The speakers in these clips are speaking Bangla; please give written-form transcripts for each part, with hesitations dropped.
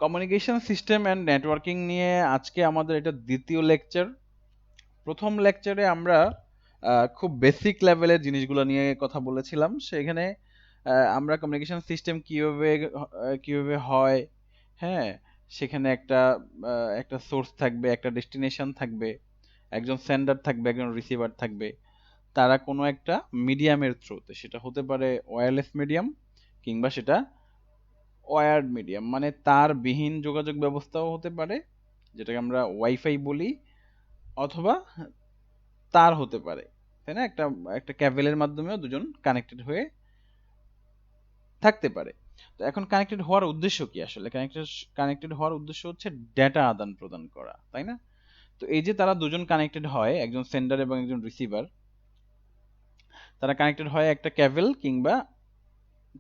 কমিউনিকেশন সিস্টেম অ্যান্ড নেটওয়ার্কিং নিয়ে আজকে আমাদের এটা দ্বিতীয় লেকচার। প্রথম লেকচারে আমরা খুব বেসিক লেভেলের জিনিসগুলো নিয়ে কথা বলেছিলাম। সেখানে আমরা কমিউনিকেশন সিস্টেম কিভাবে হয়, হ্যাঁ, সেখানে একটা সোর্স থাকবে, একটা ডেস্টিনেশন থাকবে, একজন সেন্ডার থাকবে, একজন রিসিভার থাকবে। তারা কোনো একটা মিডিয়ামের থ্রুতে, সেটা হতে পারে ওয়্যারলেস মিডিয়াম কিংবা সেটা ওয়্যার্ড মিডিয়াম, মানে তারবিহীন যোগাযোগ ব্যবস্থাও হতে পারে, যেটাকে আমরা ওয়াইফাই বলি, অথবা তার হতে পারে, তাই না? একটা একটা ক্যাবেলের মাধ্যমেও দুজন কানেক্টেড হয়ে থাকতে পারে। তো এখন কানেক্টেড হওয়ার উদ্দেশ্য কি? আসলে কানেক্টেড হওয়ার উদ্দেশ্য হচ্ছে ডেটা আদান প্রদান করা, তাই না? তো এই যে তারা দুজন কানেক্টেড হয়, একজন সেন্ডার এবং একজন রিসিভার, তারা কানেক্টেড হয় একটা ক্যাবেল কিংবা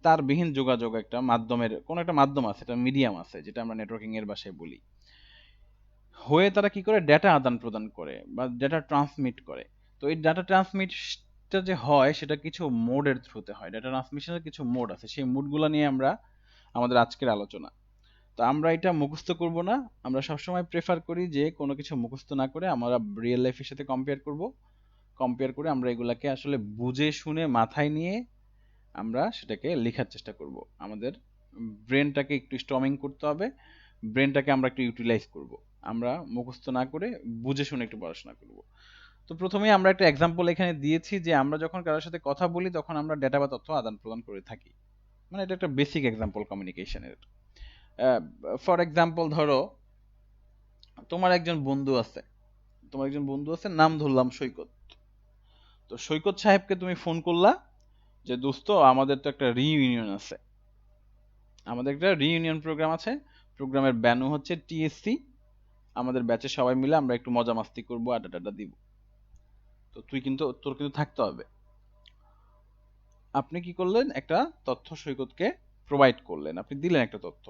তারবিহীন যোগাযোগ একটা মাধ্যমের, কোনো একটা মাধ্যম আছে, একটা মিডিয়াম আছে, যেটা আমরা নেটওয়ার্কিং এর ভাষায় বলি। হয়ে তারা কি করে? ডেটা আদান প্রদান করে বা ডেটা ট্রান্সমিট করে। তো এই ডেটা ট্রান্সমিটটা যে হয় সেটা কিছু মোডের থ্রুতে হয়। ডেটা ট্রান্সমিশনের কিছু মোড আছে, সেই মোডগুলো নিয়ে আমরা আমাদের আজকের আলোচনা। তো আমরা এটা মুখস্থ করব না, আমরা সবসময় প্রেফার করি যে কোনো কিছু মুখস্থ না করে আমরা রিয়েল লাইফের সাথে কম্পেয়ার করে আমরা এগুলাকে আসলে বুঝে শুনে মাথায় নিয়ে আমরা সেটাকে লেখার চেষ্টা করব। আমাদের ব্রেনটাকে একটু স্টর্মিং করতে হবে, ব্রেনটাকে আমরা একটু ইউটিলাইজ করব। আমরা মুখস্থ না করে বুঝে শুনে একটু পড়াশোনা করব। তো প্রথমেই আমরা একটা এক্সাম্পল এখানে দিয়েছি যে আমরা যখন কারোর সাথে কথা বলি তখন আমরা ডেটা বা তথ্য আদান প্রদান করে থাকি। মানে এটা একটা বেসিক এক্সাম্পল কমিউনিকেশনের। ফর এক্সাম্পল, ধরো তোমার একজন বন্ধু আছে, নাম ধরলাম সৈকত। তো সৈকত সাহেবকে তুমি ফোন করলা যে দোস্ত, আমাদের তো একটা রিইউনিয়ন আছে, আমাদের একটা রিইউনিয়ন প্রোগ্রাম আছে, প্রোগ্রামের ব্যানু হচ্ছে টিএসসি, আমাদের ব্যাচে সবাই মিলে আমরা একটু মজা মাস্তি করবো, আড্ডা টাড্ডা দিব। তো তোর কিন্তু থাকতে হবে। আপনি কি করলেন? একটা তথ্য সৈকতকে প্রোভাইড করলেন, আপনি দিলেন একটা তথ্য।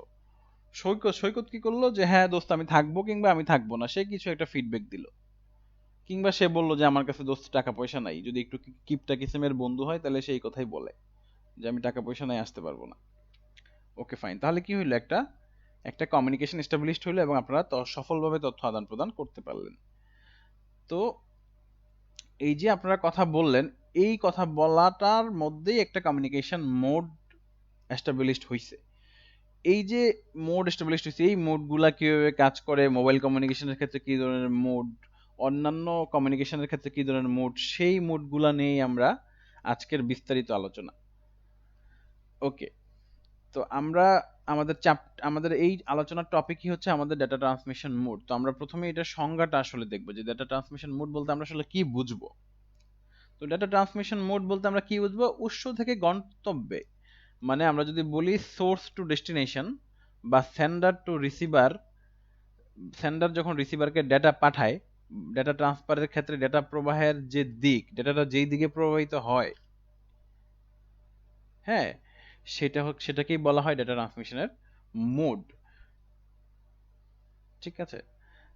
সৈকত কি করলো? যে হ্যাঁ দোস্ত, আমি থাকবো কিংবা আমি থাকবো না, সে কিছু একটা ফিডব্যাক দিল। কিংবা সে বললো যে আমার কাছে দোস্ত টাকা পয়সা নাই, যদি একটু কিপটা কিসেমের বন্ধু হয় তাহলে সেই কথাই বলে যে আমি টাকা পয়সা নাই, আসতে পারবো না। ওকে ফাইন, তাহলে কি হইলো? একটা একটা কমিউনিকেশন এস্টাবলিশড হইলো এবং আপনারা সফলভাবে তথ্য আদান প্রদান করতে পারলেন। তো এই যে আপনারা কথা বললেন, এই কথা বলাটার মধ্যেই একটা কমিউনিকেশন মোড এস্টাবলিশড হইছে। এই যে মোড এস্টাবলিশড হইছে, এই মোডগুলা কিভাবে কাজ করে, মোবাইল কমিউনিকেশনের ক্ষেত্রে কি ধরনের মোড, অন্যান্য কমিউনিকেশনের ক্ষেত্রে কি ধরনের মোড, সেই মোডগুলা নিয়েই আমরা আজকের বিস্তারিত আলোচনা। ওকে, তো আমরা আমাদের এই আলোচনার টপিকই হচ্ছে আমাদের ডেটা ট্রান্সমিশন মোড। তো আমরা প্রথমে এটার সংজ্ঞাটা আসলে দেখবো যে ডেটা ট্রান্সমিশন মোড বলতে আমরা আসলে কি বুঝবো। তো ডেটা ট্রান্সমিশন মোড বলতে আমরা কি বুঝবো? উৎস থেকে গন্তব্যে, মানে আমরা যদি বলি সোর্স টু ডেস্টিনেশন বা সেন্ডার টু রিসিভার, সেন্ডার যখন রিসিভারকে ডেটা পাঠায়, ডেটা ট্রান্সফারের ক্ষেত্রে ডেটা প্রবাহের যে দিক, ডেটাটা যেই দিকে প্রবাহিত হয়, হ্যাঁ, সেটাকেই বলা হয় ডেটা ট্রান্সমিশনের মোড। ঠিক আছে?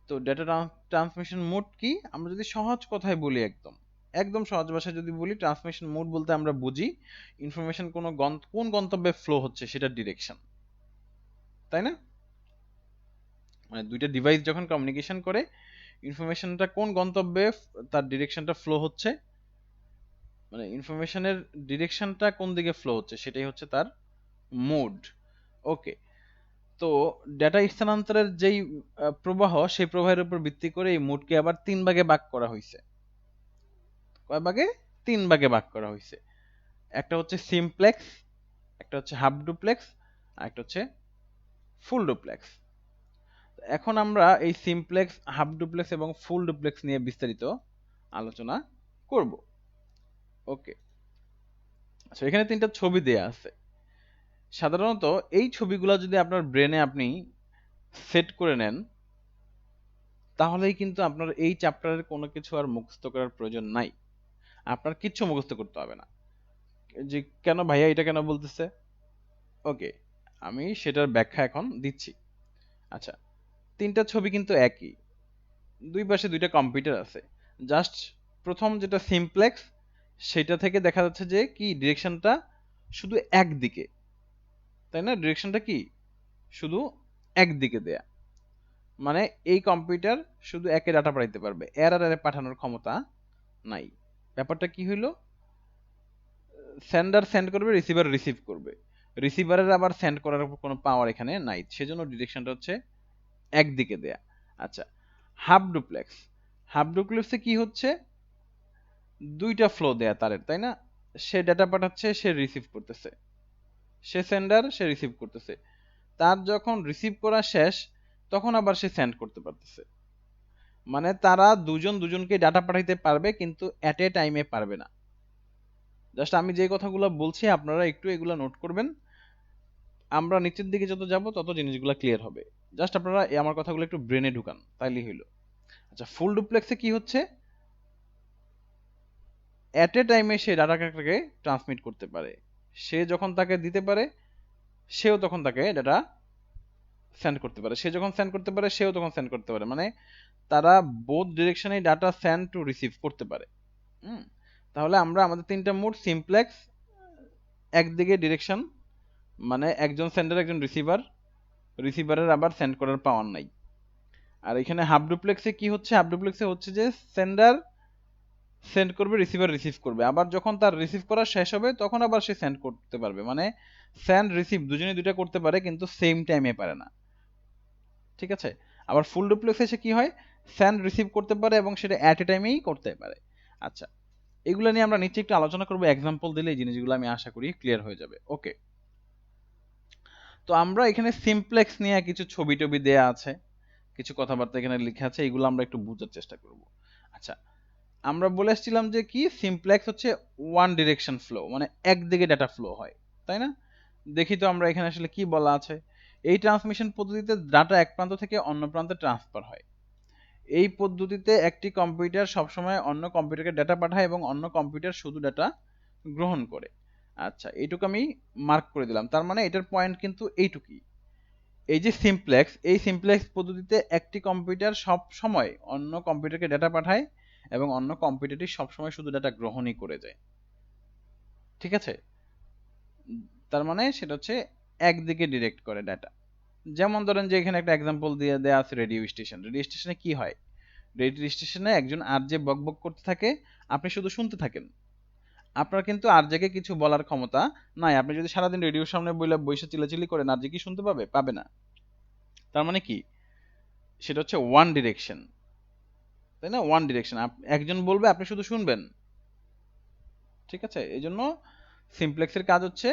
তো ডেটা ট্রান্সমিশন মোড কি? আমরা যদি সহজ কথায় বলি, একদম একদম সহজ ভাষায় যদি বলি, ট্রান্সমিশন মোড বলতে আমরা বুঝি ইনফরমেশন কোন গন্তব্যে ফ্লো হচ্ছে সেটার ডিরেকশন, তাই না? মানে দুইটা ডিভাইস যখন কমিউনিকেশন করে, ইনফরমেশনটা কোন গন্তব্যে তার ডিরেকশনটা ফ্লো হচ্ছে, মানে ইনফরমেশনের ডিরেকশনটা কোন দিকে ফ্লো হচ্ছে, সেটাই হচ্ছে তার মোড। ওকে, তো ডেটা স্থানান্তরের যেই প্রবাহ, সেই প্রবাহের উপর ভিত্তি করে এই মোডকে আবার তিন ভাগে ভাগ করা হয়েছে। কয় ভাগে? তিন ভাগে ভাগ করা হয়েছে। একটা হচ্ছে সিমপ্লেক্স, একটা হচ্ছে হাফ ডুপ্লেক্স, আর একটা হচ্ছে ফুল ডুপ্লেক্স। এখন আমরা এই সিমপ্লেক্স, হাফ ডুপ্লেক্স এবং ফুল ডুপ্লেক্স নিয়ে বিস্তারিত আলোচনা করব। ওকে, আচ্ছা, এখানে তিনটা ছবি দেয়া আছে। সাধারণত এই ছবিগুলো যদি আপনার ব্রেনে আপনি সেট করে নেন, তাহলেই কিন্তু আপনার এই চ্যাপ্টারের কোনো কিছু আর মুখস্থ করার প্রয়োজন নাই। আপনার কিচ্ছু মুখস্থ করতে হবে না। যে কেন ভাইয়া এটা কেন বলতেছে, ওকে, আমি সেটার ব্যাখ্যা এখন দিচ্ছি। আচ্ছা, তিনটা ছবি কিন্তু একই, দুই পাশে দুইটা কম্পিউটার আছে। জাস্ট প্রথম যেটা সিমপ্লেক্স, সেটা থেকে দেখা যাচ্ছে যে কি ডিরেকশনটা শুধু একদিকে, তাই না? ডিরেকশনটা কি শুধু একদিকে দেয়া, মানে এই কম্পিউটার শুধু একে ডাটা পাঠাইতে পারবে, এর আর এর পাঠানোর ক্ষমতা নাই। ব্যাপারটা কি হইলো, সেন্ডার সেন্ড করবে, রিসিভার রিসিভ করবে, রিসিভারের আবার সেন্ড করার কোনো পাওয়ার এখানে নাই, সেজন্য ডিরেকশনটা হচ্ছে একদিকে দেয়া। আচ্ছা, হাফ ডুপ্লেক্স, হাফ ডুপ্লেক্সে কি হচ্ছে, দুইটা ফ্লো দেয়া তারের, তাই না? সে ডাটা পাঠাচ্ছে, সে রিসিভ করতেছে, সে সেন্ডার, সে রিসিভ করতেছে, তার যখন রিসিভ করা শেষ তখন আবার সে সেন্ড করতে পারতেছে। মানে তারা দুজন দুজনকে ডাটা পাঠাইতে পারবে, কিন্তু অ্যাট এ টাইমে পারবে না। জাস্ট আমি যে কথাগুলো বলছি আপনারা একটু এগুলো নোট করবেন, আমরা নিচের দিকে যত যাব তত জিনিসগুলো ক্লিয়ার হবে। জাস্ট আপনারা আমার কথাগুলো একটু ব্রেনে ঢুকান, তাইলেই হইলো। আচ্ছা, ফুল ডুপ্লেক্সে কি হচ্ছে, অ্যাট এ টাইমে সে ডাটাটাকে ট্রান্সমিট করতে পারে, সে যখন তাকে দিতে পারে সেও তখন তাকে ডাটা সেন্ড করতে পারে, সে যখন সেন্ড করতে পারে সেও তখন সেন্ড করতে পারে, মানে তারা বোথ ডিরেকশনে ডাটা সেন্ড টু রিসিভ করতে পারে। তাহলে আমরা আমাদের তিনটা মোড, সিমপ্লেক্স একদিকে ডিরেকশন, মানে একজন সেন্ডার একজন রিসিভার, রিসিভারের আবার সেন্ড করার পাওয়ার নাই। আর এখানে হাফ ডুপ্লেক্সে কি হচ্ছে, হাফ ডুপ্লেক্সে হচ্ছে যে সেন্ডার সেন্ড করবে, রিসিভার রিসিভ করবে, আবার যখন তার রিসিভ করা শেষ হবে তখন আবার সে সেন্ড করতে পারবে, মানে সেন্ড রিসিভ দুজনে দুইটা করতে পারে কিন্তু সেম টাইমে পারে না। ঠিক আছে, আবার ফুল ডুপ্লেক্সে এসে কি হয়, সেন্ড রিসিভ করতে পারে এবং সেটা অ্যাট এ টাইমেই করতে পারে। আচ্ছা, এগুলো নিয়ে আমরা নিচে একটু আলোচনা করবো, এক্সাম্পল দিলে এই জিনিসগুলো আমি আশা করি ক্লিয়ার হয়ে যাবে। ওকে, তো আমরা এখানে সিমপ্লেক্স নিয়ে কিছু ছবি টবি দেয়া আছে, কিছু কথাবার্তা এখানে লেখা আছে, এগুলো আমরা একটু বোঝার চেষ্টা করব। আচ্ছা, আমরা বলে আসছিলাম যে কি সিমপ্লেক্স হচ্ছে ওয়ান ডিরেকশন ফ্লো, মানে একদিকে ডাটা ফ্লো হয়, তাই না? দেখি তো আমরা এখানে আসলে কি বলা আছে। এই ট্রান্সমিশন পদ্ধতিতে ডাটা এক প্রান্ত থেকে অন্য প্রান্তে ট্রান্সফার হয়। এই পদ্ধতিতে একটি কম্পিউটার সবসময় অন্য কম্পিউটারকে ডাটা পাঠায় এবং অন্য কম্পিউটার শুধু ডাটা গ্রহণ করে। আচ্ছা, এইটুকু আমি মার্ক করে দিলাম, তার মানে এটার পয়েন্ট কিন্তু এইটুকুই। এই যে সিমপ্লেক্স, এই সিমপ্লেক্স পদ্ধতিতে একটি কম্পিউটার সব সময় অন্য কম্পিউটারকে ডাটা পাঠায় এবং অন্য কম্পিউটারটি সবসময় শুধু ডাটা গ্রহণই করে যায়। ঠিক আছে, তার মানে সেটা হচ্ছে একদিকে ডিরেক্ট করে ডাটা। যেমন ধরেন যে এখানে একটা এক্সাম্পল দিয়ে দেওয়া আছে রেডিও স্টেশন। রেডিও স্টেশনে কি হয়, রেডিও স্টেশনে একজন আরজে বক বক করতে থাকে, আপনি শুধু শুনতে থাকেন, আপনার কিন্তু আরজেকে কিছু বলার ক্ষমতা নাই। আপনি যদি সারাদিন রেডিওর সামনে বসে চিল্লাচিল্লি করেন, আরজে কি শুনতে পাবে? পাবে না। তার মানে কি, সেটা হচ্ছে ওয়ান ডিরেকশন, তাই না? ওয়ান ডিরেকশন, একজন বলবে, আপনি শুধু শুনবেন। ঠিক আছে, এই জন্য সিমপ্লেক্সের কাজ হচ্ছে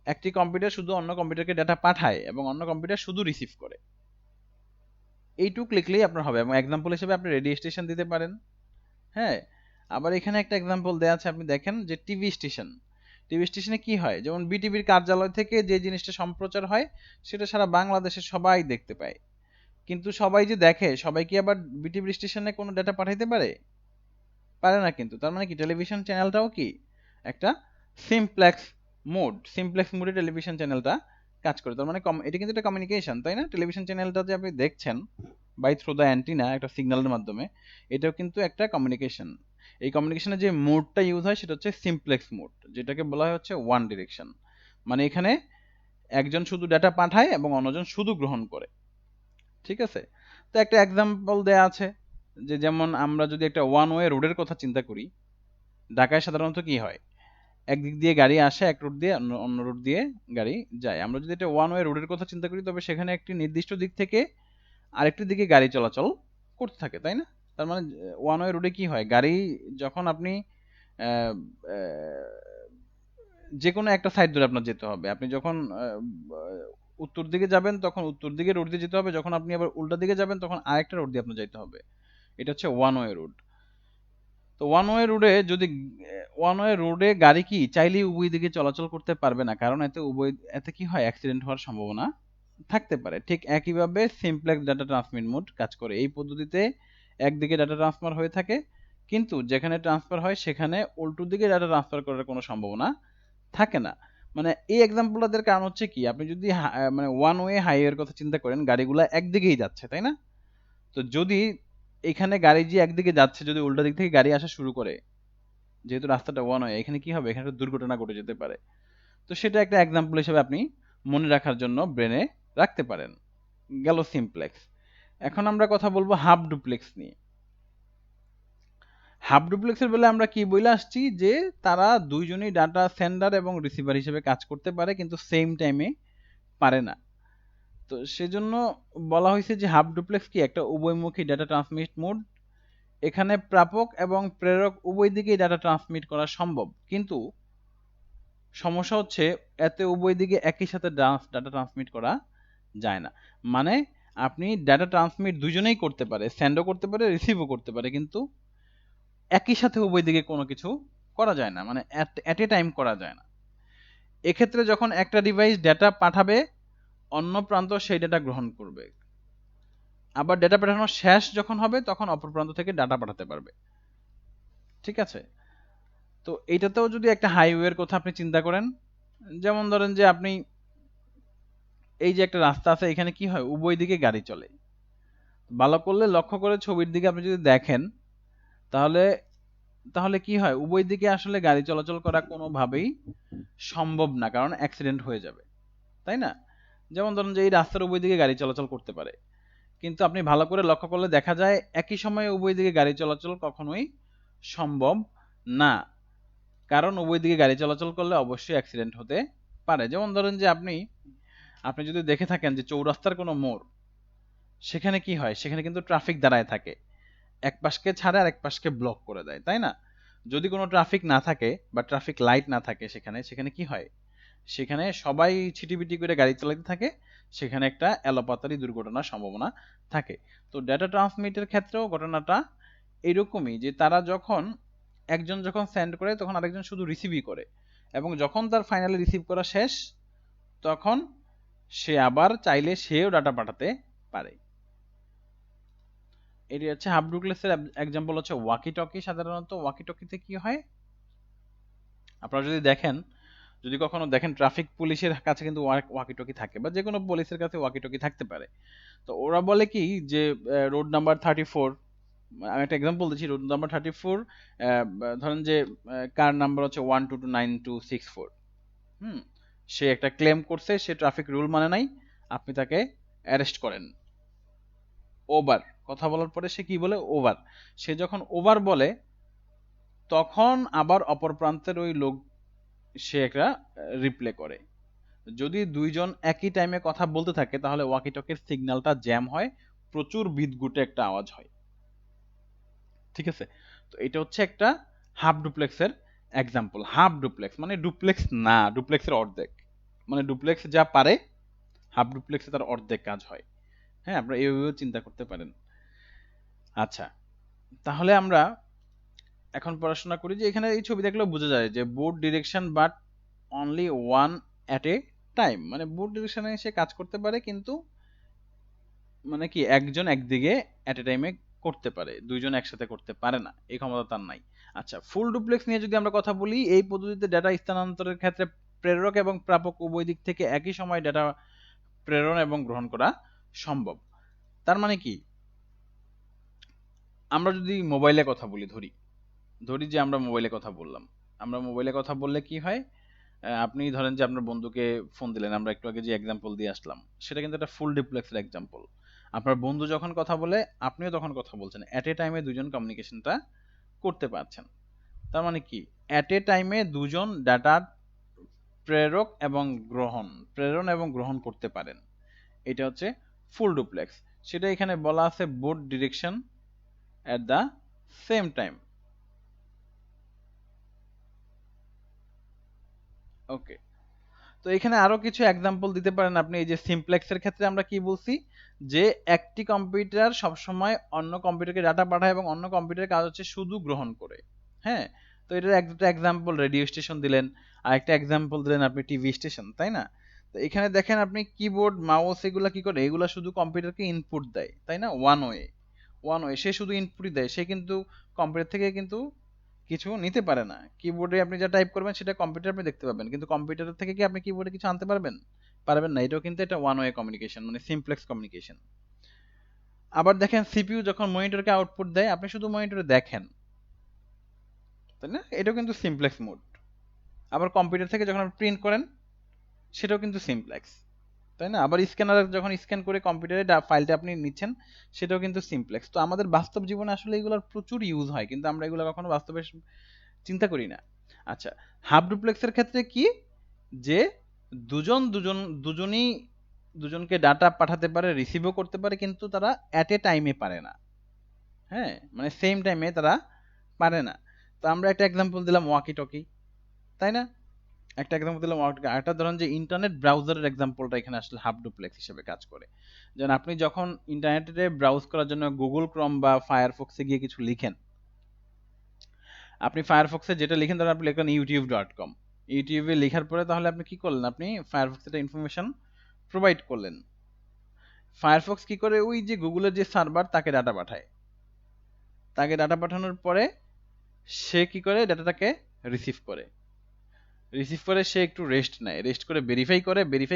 একটি কম্পিউটার শুধু অন্য কম্পিউটারকে ডাটা পাঠায় এবং অন্য কম্পিউটার শুধু রিসিভ করে। এইটুক লিখলেই আপনার হবে, এবং এক্সাম্পল হিসেবে আপনি রেডিও স্টেশন দিতে পারেন। হ্যাঁ, আবার এখানে একটা এক্সাম্পল দেওয়া আছে, আপনি দেখেন যে টিভি স্টেশন। টিভি স্টেশনে কি হয়, যেমন বিটিভির কার্যালয় থেকে যে জিনিসটা সম্প্রচার হয় সেটা সারা বাংলাদেশে সবাই দেখতে পায়, কিন্তু সবাই যে দেখে, সবাই কি আবার বিটিভি স্টেশনে কোনো ডাটা পাঠাইতে পারে? পারে না কিন্তু। তার মানে কি, টেলিভিশন চ্যানেলটাও কি একটা সিমপ্লেক্স মোড, সিমপ্লেক্স মোডে টেলিভিশন চ্যানেলটা কাজ করে। তার মানে এটা কিন্তু একটা কমিউনিকেশন, তাই না? টেলিভিশন চ্যানেলটা যে আপনি দেখছেন বাই থ্রু দ্য অ্যান্টিনা, একটা সিগন্যালের মাধ্যমে, এটাও কিন্তু একটা কমিউনিকেশন। এই কমিউনিকেশনে যে মোডটা ইউজ হয় সেটা হচ্ছে সিমপ্লেক্স মোড, যেটাকে বলা হয় হচ্ছে ওয়ান ডিরেকশন। মানে এখানে একজন শুধু ডাটা পাঠায় এবং অন্যজন শুধু গ্রহণ করে। ঠিক আছে, তো একটা এক্সাম্পল দেয়া আছে, যে যেমন আমরা যদি একটা ওয়ান ওয়ে রোডের কথা চিন্তা করি, ঢাকায় সাধারণত কি হয়, একদিক দিয়ে গাড়ি আসে এক রুট দিয়ে, অন্য রুট দিয়ে গাড়ি যায়। আমরা যদি এটা ওয়ান ওয়ে রোডের কথা চিন্তা করি, তবে সেখানে একটি নির্দিষ্ট দিক থেকে আরেকটি দিকে গাড়ি চলাচল করতে থাকে, তাই না? তার মানে ওয়ান ওয়ে রোডে কি হয়, গাড়ি যখন আপনি আহ, আহ, যে কোনো একটা সাইড ধরে আপনার যেতে হবে। আপনি যখন উত্তর দিকে যাবেন তখন উত্তর দিকে রোড দিয়ে যেতে হবে, যখন আপনি আবার উল্টা দিকে যাবেন তখন আরেকটা রোড দিয়ে আপনার যেতে হবে। এটা হচ্ছে ওয়ান ওয়ে রোড। তো ওয়ান ওয়ে রোডে গাড়ি কি চাইলেই উভয় দিকে চলাচল করতে পারবে না, কারণ এতে কি হয়, অ্যাক্সিডেন্ট হওয়ার সম্ভাবনা থাকতে পারে। ঠিক একইভাবে সিমপ্লেক্স ডাটা ট্রান্সমিট মোড কাজ করে। এই পদ্ধতিতে একদিকে ডাটা ট্রান্সফার হয়ে থাকে, কিন্তু যেখানে ট্রান্সফার হয় সেখানে উল্টো দিকে ডাটা ট্রান্সফার করার কোনো সম্ভাবনা থাকে না। মানে এই এক্সাম্পলটাদের কারণ হচ্ছে কি, আপনি যদি মানে ওয়ান ওয়ে হাইওয়ের কথা চিন্তা করেন, গাড়িগুলো একদিকেই যাচ্ছে, তাই না? তো যদি এখানে গাড়ি যে একদিকে যাচ্ছে, যদি উল্টো দিক থেকে গাড়ি আসা শুরু করে, যেহেতু রাস্তাটা ওয়ান ওয়ে, এখানে কি হবে, এখানে একটা দুর্ঘটনা ঘটে যেতে পারে। তো সেটা একটা এক্সাম্পল হিসেবে আপনি মনে রাখার জন্য ব্রেনে রাখতে পারেন। গেল সিমপ্লেক্স। এখন আমরা কথা বলবো হাফ ডুপ্লেক্স নিয়ে। হাফ ডুপ্লেক্সের বেলা আমরা কি বলে আসছি যে তারা দুইজনই ডাটা সেন্ডার এবং রিসিভার হিসেবে কাজ করতে পারে কিন্তু সেম টাইমে পারে না। তো সেজন্য বলা হয়েছে যে হাফ ডুপ্লেক্স কি একটা উভয়মুখী ডাটা ট্রান্সমিট মোড। এখানে প্রাপক এবং প্রেরক উভয় দিকেই ডাটা ট্রান্সমিট করা সম্ভব, কিন্তু সমস্যা হচ্ছে এতে উভয় দিকে একই সাথে ডাটা ট্রান্সমিট করা যায় না। মানে আপনি ডাটা ট্রান্সমিট দুজনেই করতে পারে, সেন্ডও করতে পারে, রিসিভও করতে পারে, কিন্তু একই সাথে উভয় দিকে কোনো কিছু করা যায় না, মানে অ্যাট এ টাইম করা যায় না। এক্ষেত্রে যখন একটা ডিভাইস ডেটা পাঠাবে, অন্য প্রান্ত সেই ডেটা গ্রহণ করবে, আবার ডেটা পাঠানো শেষ যখন হবে তখন অপর প্রান্ত থেকে ডাটা পাঠাতে পারবে। ঠিক আছে? তো এইটাতেও যদি একটা হাইওয়ের কথা আপনি চিন্তা করেন, যেমন ধরেন যে আপনি এই যে একটা রাস্তা আছে, এখানে কি হয়, উভয় দিকে গাড়ি চলে। ভালো করলে লক্ষ্য করে ছবির দিকে আপনি যদি দেখেন, তাহলে তাহলে কি হয়, উভয় দিকে আসলে গাড়ি চলাচল করা কোনোভাবেই সম্ভব না, কারণ অ্যাক্সিডেন্ট হয়ে যাবে, তাই না? যেমন ধরুন যে এই রাস্তার উভয় দিকে গাড়ি চলাচল করতে পারে, কিন্তু আপনি ভালো করে লক্ষ্য করলে দেখা যায় একই সময়ে উভয় দিকে গাড়ি চলাচল কখনোই সম্ভব না, কারণ উভয় দিকে গাড়ি চলাচল করলে অবশ্যই অ্যাক্সিডেন্ট হতে পারে। যেমন ধরেন যে আপনি আপনি যদি দেখে থাকেন যে চৌরাস্তার কোনো মোড়, সেখানে কি হয়, সেখানে কিন্তু ট্রাফিক দাঁড়ায় থাকে, এক পাশকে ছাড়ে আর এক পাশকে ব্লক করে দেয়, তাই না? যদি কোনো ট্রাফিক না থাকে বা ট্রাফিক লাইট না থাকে, সেখানে সেখানে কি হয়, সেখানে সবাই ছিটিপিটি করে গাড়ি চালাতে থাকে, সেখানে একটা এলোপাতাড়ি দুর্ঘটনার সম্ভাবনা থাকে। তো ডেটা ট্রান্সমিটের ক্ষেত্রেও ঘটনাটা এরকমই, যে তারা যখন একজন যখন সেন্ড করে তখন আরেকজন শুধু রিসিভই করে, এবং যখন তার ফাইনালি রিসিভ করা শেষ তখন সে আবার চাইলে সেও ডাটা পাঠাতে পারে। এটি হচ্ছে হাফ ডুপ্লেক্সের এক্সাম্পল হচ্ছে ওয়াকি টকি। সাধারণত ওয়াকি টকিতে কি হয়, আপনারা যদি দেখেন, যদি কখনো দেখেন ট্রাফিক পুলিশের কাছে কিন্তু ওয়াকি টকি থাকে, বা যে কোনো পুলিশের কাছে ওয়াকি টকি থাকতে পারে। তো ওরা বলে কি যে রোড নাম্বার 34, আমি একটা এক্সাম্পল দিচ্ছি, রোড নাম্বার 34, ধরেন যে কার নাম্বার হচ্ছে 1229264, সে একটা ক্লেম করছে, সে ট্রাফিক রুল মানে নাই, আপনি তাকে অ্যারেস্ট করেন। ওভার কথা বলার পরে সে কি বলে, ওভার। সে যখন ওভার বলে তখন আবার অপর প্রান্তের ওই লোক সে একটা রিপ্লে করে। যদি দুইজন একই টাইমে কথা বলতে থাকে তাহলে ওয়াকি টকির সিগন্যালটা জ্যাম হয়, প্রচুর বিদঘুটে একটা আওয়াজ হয়। ঠিক আছে? তো এটা হচ্ছে একটা হাফ ডুপ্লেক্সের এক্সাম্পল। হাফ ডুপ্লেক্স মানে ডুপ্লেক্স না, ডুপ্লেক্সের অর্ধেক, মানে ডুপ্লেক্স যা পারে হাফ ডুপ্লেক্সে তার অর্ধেক কাজ হয়। হ্যাঁ, আপনারা এইভাবেও চিন্তা করতে পারেন। আচ্ছা, তাহলে আমরা এখন পড়াশোনা করি যে এখানে এই ছবি দেখলেও বোঝা যায় যে both direction but only one at a time, মানে বোথ ডিরেকশনে সে কাজ করতে পারে, কিন্তু মানে কি একজন একদিকে অ্যাট এ টাইমে করতে পারে, দুইজন একসাথে করতে পারে না, এই ক্ষমতা তার নাই। আচ্ছা, ফুল ডুপ্লেক্স নিয়ে যদি আমরা কথা বলি, এই পদ্ধতিতে ডেটা স্থানান্তরের ক্ষেত্রে প্রেরক এবং প্রাপক উভয় দিক থেকে একই সময় ডেটা প্রেরণ এবং গ্রহণ করা সম্ভব। তার মানে কি, আমরা যদি মোবাইলে কথা বলি, ধরি ধরি যে আমরা মোবাইলে কথা বললাম, আমরা মোবাইলে কথা বললে কি হয়, আপনি ধরেন যে আপনার বন্ধুকে ফোন দিলেন, আমরা একটু আগে যে এক্সাম্পল দিয়ে আসলাম সেটা কিন্তু একটা ফুল ডুপ্লেক্সের এক্সাম্পল। আপনার বন্ধু যখন কথা বলে আপনিও তখন কথা বলছেন, অ্যাট এ টাইমে দুজন কমিউনিকেশনটা করতে পারছেন। তার মানে কি, অ্যাট এ টাইমে দুজন ডাটা প্রেরণ এবং গ্রহণ করতে পারেন, এটা হচ্ছে ফুল ডুপ্লেক্স। সেটা এখানে বলা আছে both direction at the same time. Okay, তো এখানে আরো কিছু এক্সাম্পল দিতে পারেন আপনি। এই যে সিমপ্লেক্সের ক্ষেত্রে আমরা কি বলছি, যে একটি কম্পিউটার সবসময় অন্য কম্পিউটারকে ডাটা পাঠায় এবং অন্য কম্পিউটারের কাজ হচ্ছে শুধু গ্রহণ করে। হ্যাঁ, তো এটার একটা এক্সাম্পল রেডিও স্টেশন দিলেন, আর একটা এক্সাম্পল দিলেন আপনি টিভি স্টেশন, তাই না? তো এখানে দেখেন আপনি কিবোর্ড মাউস এগুলা কি করে, এগুলা শুধু কম্পিউটারকে ইনপুট দেয়, তাই না? ওয়ান ওয়ে সে শুধু ইনপুটই দেয়, সে কিন্তু কম্পিউটার থেকে কিন্তু কিছু নিতে পারে না। কিবোর্ডে আপনি যা টাইপ করবেন সেটা কম্পিউটারে আপনি দেখতে পাবেন, কিন্তু কম্পিউটার থেকে কি আপনি কিবোর্ডে কিছু আনতে পারবেন? পারবেন না। এটাও কিন্তু এটা ওয়ান ওয়ে কমিউনিকেশন, মানে সিমপ্লেক্স কমিউনিকেশন। আবার দেখেন সিপিইউ যখন মনিটরকে আউটপুট দেয়, আপনি শুধু মনিটরে দেখেন, তাই না? এটাও কিন্তু সিমপ্লেক্স মোড। আবার কম্পিউটার থেকে যখন আপনি প্রিন্ট করেন, সেটাও কিন্তু সিমপ্লেক্স, তাই না? আবার স্ক্যানারে যখন স্ক্যান করে কম্পিউটারে ফাইলটা আপনি নিচ্ছেন, সেটাও কিন্তু সিমপ্লেক্স। তো আমাদের বাস্তব জীবনে আসলে এগুলোর প্রচুর ইউজ হয়, কিন্তু আমরা এগুলো কখনো বাস্তবে চিন্তা করি না। আচ্ছা, হাফ ডুপ্লেক্সের ক্ষেত্রে কি, যে দুজনই দুজনকে ডাটা পাঠাতে পারে, রিসিভও করতে পারে, কিন্তু তারা অ্যাট এ টাইমে পারে না। হ্যাঁ, মানে সেম টাইমে তারা পারে না। তো আমরা একটা এক্সাম্পল দিলাম ওয়াকি টকি, তাই না? একটা এক্সাম্পল দিলাম ওয়াকি টকি। আরেকটা ধরেন যে ইন্টারনেট ব্রাউজারের এক্সাম্পলটা এখানে আসলে হাফ ডুপ্লেক্স হিসেবে কাজ করে। যেমন আপনি যখন ইন্টারনেটে ব্রাউজ করার জন্য গুগল ক্রোম বা ফায়ারফক্সে গিয়ে কিছু লিখেন, আপনি ফায়ারফক্সে যেটা লিখেন, ধরেন আপনি লিখলেন youtube.com, ইউটিউবে লেখার পরে তাহলে আপনি কি করলেন, আপনি ফায়ারফক্সে একটা ইনফরমেশন প্রোভাইড করলেন। ফায়ারফক্স কি করে, ওই যে গুগলের যে সার্ভার তাকে ডাটা পাঠায়, তাকে ডাটা পাঠানোর পরে সে কি করে, ডাটাটাকে রিসিভ করে, সে একটু রেস্ট নেয়, রেস্ট করে ভেরিফাই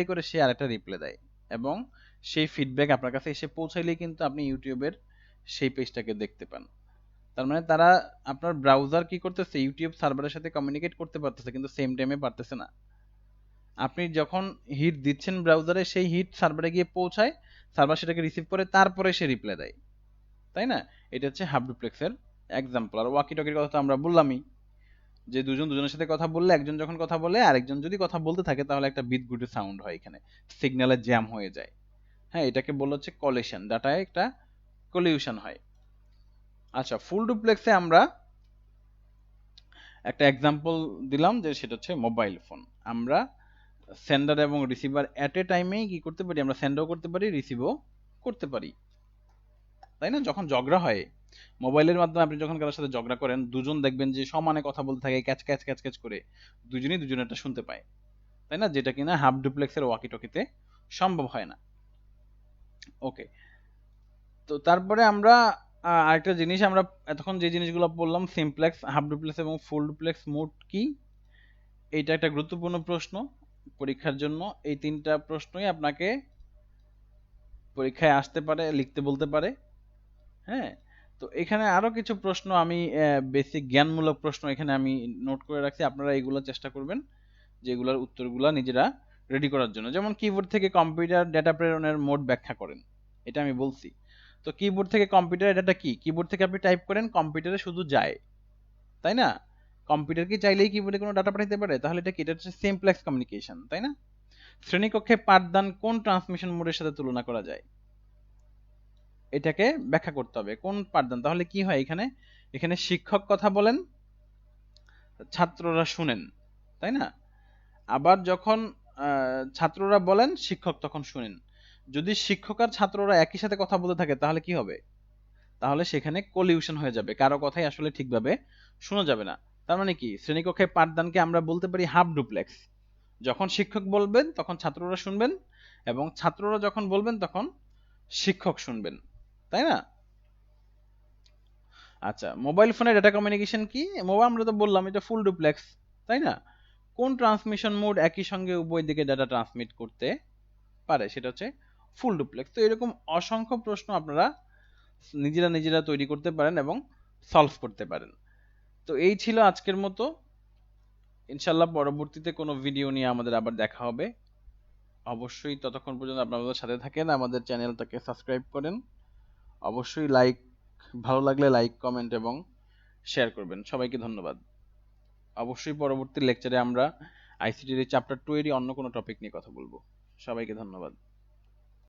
করে সে আরেকটা রিপ্লাই দেয়, এবং সেই ফিডব্যাক আপনার কাছে এসে পৌঁছাইলেই কিন্তু আপনি ইউটিউবের সেই পেজটাকে দেখতে পান। তার মানে তারা, আপনার ব্রাউজার কি করতেছে, ইউটিউব সার্ভারের সাথে কমিউনিকেট করতে পারতেছে, কিন্তু সেম টাইমে পারতেছে না। আপনি যখন হিট দিচ্ছেন ব্রাউজারে, সেই হিট সার্ভারে গিয়ে পৌঁছায়, সার্ভার সেটাকে রিসিভ করে তারপরে সে রিপ্লাই দেয়, তাই না? এটা হচ্ছে হাফ ডুপ্লেক্সের এক্সাম্পল। আর ওয়াকি টকির কথা তো আমরা বললামই, যে দুজনের সাথে কথা বললে, একজন যখন কথা বলে আরেকজন যদি কথা বলতে থাকে, তাহলে একটা বিদঘুটে সাউন্ড হয়, এখানে সিগন্যালের জ্যাম হয়ে যায়। হ্যাঁ, এটাকে বলা হচ্ছে কলিশন, ডাটায় একটা কলিউশন হয়। আচ্ছা, ফুল ডুপ্লেক্সে আমরা একটা এক্সাম্পল দিলাম, যে সেটা হচ্ছে মোবাইল ফোন। আমরা সেন্ডার এবং রিসিভার অ্যাট এ টাইমেই কি করতে পারি, আমরা সেন্ডও করতে পারি, রিসিভও করতে পারি, তাই না? যখন ঝগড়া হয় মোবাইলের মাধ্যমে, আপনি যখন কারোর সাথে ঝগড়া করেন, দুজন দেখবেন যে সমানে কথা বলতে থাকে, ক্যাচ ক্যাচ ক্যাচ ক্যাচ করে, দুজনেই দুজনেরটা শুনতে পায়, তাই না? যেটা কিনা হাফ ডুপ্লেক্সের ওয়াকি টকিতে সম্ভব হয় না। ওকে, তো তারপরে আমরা আরেকটা জিনিস, আমরা এতক্ষণ যে জিনিসগুলো বললাম, সিমপ্লেক্স, হাফ ডুপ্লেক্স এবং ফুল ডুপ্লেক্স মোড কি, এইটা একটা গুরুত্বপূর্ণ প্রশ্ন পরীক্ষার জন্য। এই তিনটা প্রশ্নই আপনাকে পরীক্ষায় আসতে পারে, লিখতে বলতে পারে। হ্যাঁ, তো এখানে আরো কিছু প্রশ্ন আমি, বেসিক জ্ঞানমূলক প্রশ্ন এখানে আমি নোট করে রাখছি, আপনারা এগুলো চেষ্টা করবেন যে এগুলোর উত্তরগুলো নিজেরা রেডি করার জন্য। যেমন কিবোর্ড থেকে কম্পিউটার ডেটা প্রেরণের মোড ব্যাখ্যা করেন, এটা আমি বলছি। তো কিবোর্ড থেকে কম্পিউটার, ডেটা কি, কিবোর্ড থেকে আপনি টাইপ করেন, কম্পিউটারে শুধু যায়, তাই না? কম্পিউটার কি চাইলেই কিবোর্ডে কোনো ডাটা পাঠাতে পারে? তাহলে এটা কি, এটা হচ্ছে সিমপ্লেক্স কমিউনিকেশন, তাই না? শ্রেণীকক্ষে পাঠদান কোন ট্রান্সমিশন মোডের সাথে তুলনা করা যায়, এটাকে ব্যাখ্যা করতে হবে, কোন পাঠদান। তাহলে কি হয়, এখানে এখানে শিক্ষক কথা বলেন, ছাত্ররা শুনেন, তাই না? আবার যখন ছাত্ররা বলেন, শিক্ষক তখন শুনেন। যদি শিক্ষক আর ছাত্ররা একই সাথে কথা বলতে থাকে, তাহলে কি হবে, তাহলে সেখানে কলিউশন হয়ে যাবে, কারো কথাই আসলে ঠিকভাবে শোনা যাবে না। তার মানে কি, শ্রেণীকক্ষে পাঠদানকে আমরা বলতে পারি হাফ ডুপ্লেক্স। যখন শিক্ষক বলবেন তখন ছাত্ররা শুনবেন, এবং ছাত্ররা যখন বলবেন তখন শিক্ষক শুনবেন, তাই না? আচ্ছা, মোবাইল ফোনে ডেটা কমিউনিকেশন কি, মোবাইল আমরা তো বললাম এটা ফুল ডুপ্লেক্স, তাই না? কোন ট্রান্সমিশন মোড একই সঙ্গে উভয় দিকে ডাটা ট্রান্সমিট করতে পারে, সেটা হচ্ছে ফুল ডুপ্লেক্স। তো এরকম অসংখ্য প্রশ্ন আপনারা নিজেরা তৈরি করতে পারেন এবং সলভ করতে পারেন। তো এই ছিল আজকের মতো। ইনশাল্লাহ পরবর্তীতে কোনো ভিডিও নিয়ে আমাদের আবার দেখা হবে। অবশ্যই ততক্ষণ পর্যন্ত আপনাদের সাথে থাকেন, আমাদের চ্যানেলটাকে সাবস্ক্রাইব করেন, অবশ্যই ভালো লাগলে লাইক, কমেন্ট এবং শেয়ার করবেন। সবাইকে ধন্যবাদ। অবশ্যই পরবর্তী লেকচারে আমরা আইসিটির চ্যাপ্টার 2 এরই অন্য কোনো টপিক নিয়ে কথা বলবো। সবাইকে ধন্যবাদ।